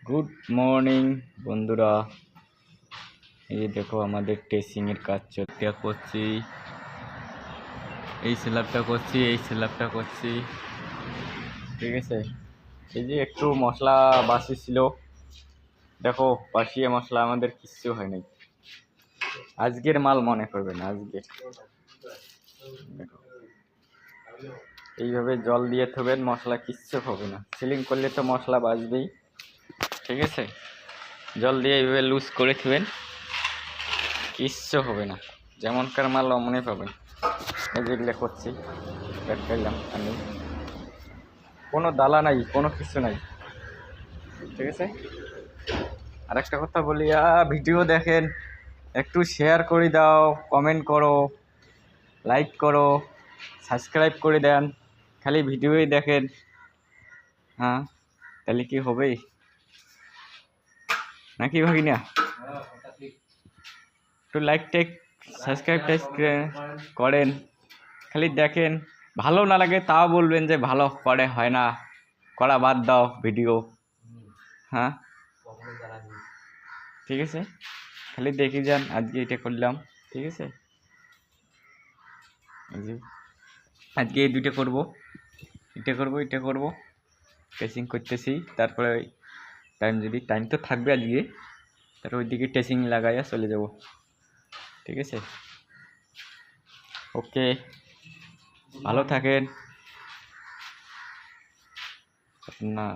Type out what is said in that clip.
Good morning বন্ধুরা। এই দেখো আমাদের টেসিংয়ের কাজ চলতে করছি, এই স্ল্যাবটা করছি, ঠিক আছে। এই যে একটু মশলা বাসি ছিল, দেখো বাসিয়ে মশলা আমাদের কিচ্ছু হয় নাই। আজকের মাল মনে করবে না, আজকের দেখো এইভাবে জল দিয়ে থবেন, মশলা কিচ্ছু হবে না। সিলিং করলে তো মশলা বাসবেই, ঠিক আছে। জল দিয়ে এইভাবে লুজ করে থবেন, কিচ্ছু হবে না। যেমনকার মাল অমনে পাবেন। এই যেগুলো করছি, করলাম আমি, কোনো দালা নাই, কোনো কিছু নাই, ঠিক আছে। আর একটা কথা বলি, ভিডিও দেখেন একটু শেয়ার করে দাও, কমেন্ট করো, লাইক করো, সাবস্ক্রাইব করে দেন। খালি ভিডিওই দেখেন, হ্যাঁ তাহলে কি হবে নাকি ভাগিনা? একটু লাইক টেক সাবস্ক্রাইব করেন, খালি দেখেন। ভালো না লাগে তাও বলবেন যে ভালো করে হয় না, করা বাদ দাও ভিডিও, হ্যাঁ ঠিক আছে। খালি দেখে যান, আজকে এটা করলাম, ঠিক আছে। আজকে এই দুইটা করব, এটা করব, টেসিং করতেছি। তারপরে টাইম তো থাকবে আজকে, তারপর ওইদিকে টেসিং লাগাইয়া চলে যাব, ঠিক আছে। ওকে, ভালো থাকেন। না